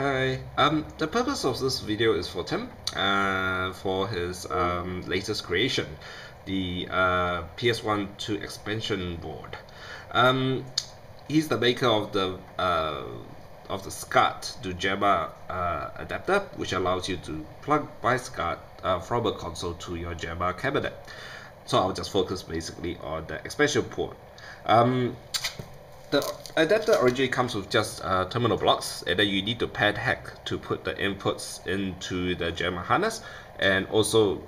Hi. The purpose of this video is for Tim, for his latest creation, the PS1 2 expansion board. Um, he's the maker of the SCART to JAMMA adapter, which allows you to plug by SCART from a console to your JAMMA cabinet. So I'll just focus basically on the expansion port. The adapter originally comes with just terminal blocks, and then you need to pad hack to put the inputs into the JAMMA harness, and also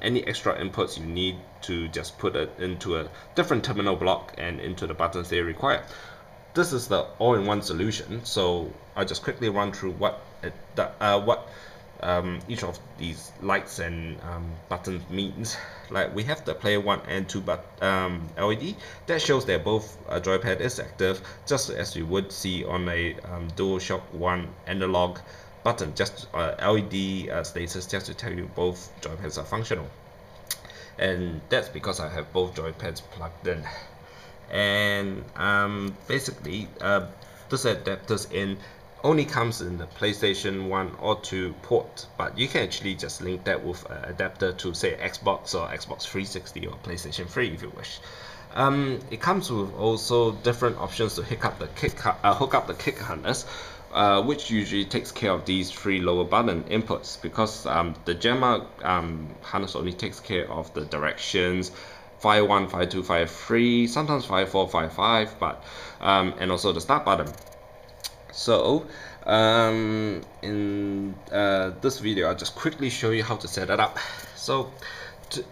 any extra inputs you need to just put it into a different terminal block and into the buttons they require. This is the all-in-one solution, so I'll just quickly run through what each of these lights and buttons means. Like, we have the player 1 and 2 LED that shows that both joypad is active, just as you would see on a DualShock 1 analog button. Just LED status just to tell you both joypads are functional, and that's because I have both joypads plugged in. And basically this adapter's in only comes in the PlayStation 1 or 2 port, but you can actually just link that with an adapter to, say, Xbox or Xbox 360 or PlayStation 3 if you wish. It comes with also different options to hook up the kick harness, which usually takes care of these 3 lower button inputs, because the JAMMA harness only takes care of the directions, fire 1, fire 2, fire 3, sometimes fire 4, fire 5, but and also the start button. So in this video, I'll just quickly show you how to set it up. So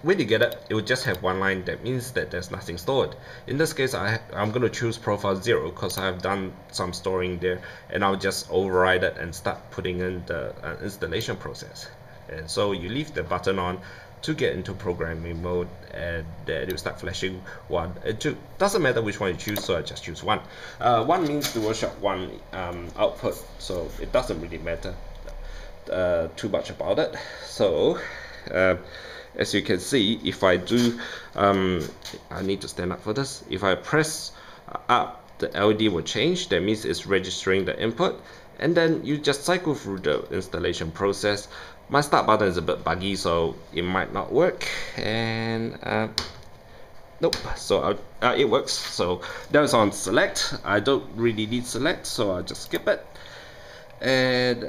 when you get it, it will just have one line. That means that there's nothing stored. In this case, I'm going to choose profile 0 because I've done some storing there, and I'll just override it and start putting in the installation process. And so you leave the button on to get into programming mode, and then it will start flashing 1 and 2. Doesn't matter which one you choose, so I just choose 1. 1 means DualShock 1 output, so it doesn't really matter too much about it. So as you can see, if I do, I need to stand up for this. If I press up, the LED will change. That means it's registering the input, and then you just cycle through the installation process. My start button is a bit buggy, so it might not work, and nope, so it works. So that was on select. I don't really need select, so I'll just skip it. And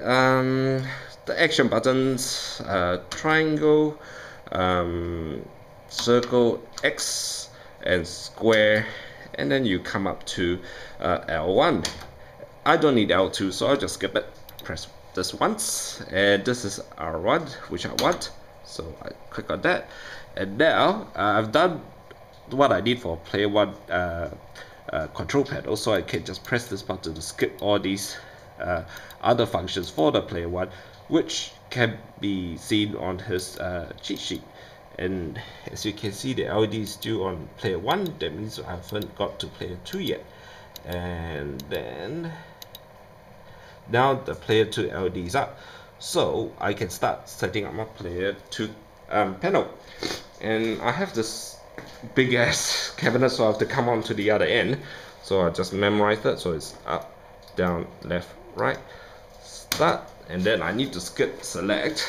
the action buttons, triangle, circle, X, and square, and then you come up to L1. I don't need L2, so I'll just skip it. Press this once, and this is R1, which I want, so I click on that. And now I've done what I need for player 1 control panel, so I can just press this button to skip all these other functions for the player 1, which can be seen on his cheat sheet. And as you can see, the LED is still on player 1. That means I haven't got to player 2 yet. And then now the player 2 LED is up, so I can start setting up my player 2 panel. And I have this big ass cabinet, so I have to come on to the other end, so I just memorize that. So it's up, down, left, right, start, and then I need to skip select,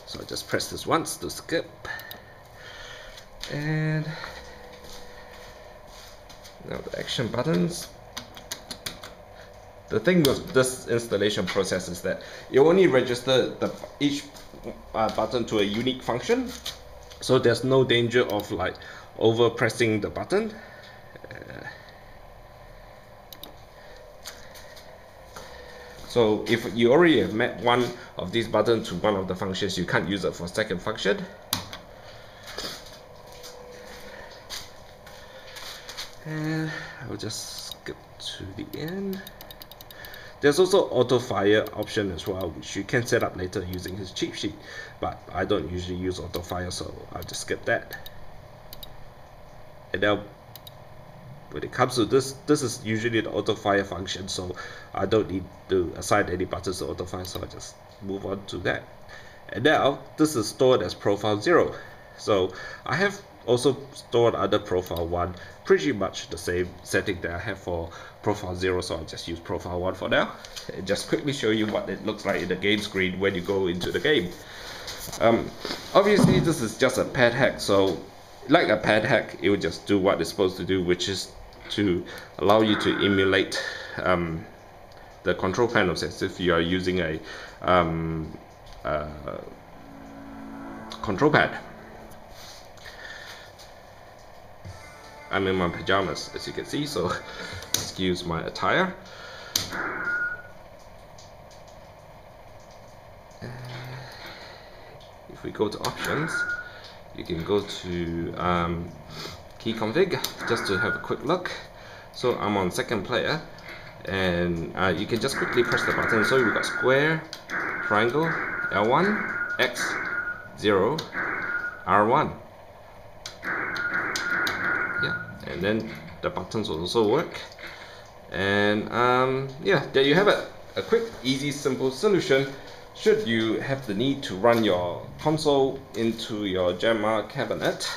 so I just press this once to skip. And now the action buttons. The thing with this installation process is that you only register each button to a unique function, so there's no danger of like over pressing the button. So if you already have mapped one of these buttons to one of the functions, you can't use it for second function. And I'll just skip to the end. There's also auto fire option as well, which you can set up later using his cheat sheet, but I don't usually use auto fire, so I'll just skip that. And now when it comes to this is usually the auto fire function, so I don't need to assign any buttons to auto fire, so I just move on to that. And now this is stored as profile 0. So I have also stored under profile 1, pretty much the same setting that I have for profile 0, so I'll just use profile 1 for now, and just quickly show you what it looks like in the game screen when you go into the game. Obviously this is just a pad hack, so like a pad hack, it will just do what it's supposed to do, which is to allow you to emulate the control panels as if you are using a control pad. I'm in my pajamas, as you can see, so excuse my attire. If we go to options, you can go to key config just to have a quick look. So I'm on second player, and you can just quickly press the button. So we've got square, triangle, L1, X, 0, R1. Yeah, and then the buttons will also work. And yeah, there you have it. A quick, easy, simple solution should you have the need to run your console into your JAMMA cabinet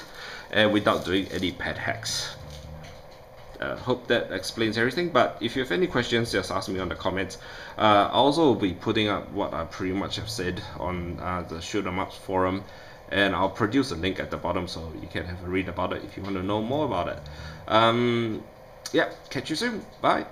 and without doing any pad hacks. Hope that explains everything, but if you have any questions, just ask me on the comments. I also will be putting up what I pretty much have said on the Shoot 'em Ups forum, and I'll produce a link at the bottom so you can have a read about it if you want to know more about it. Yeah, catch you soon. Bye.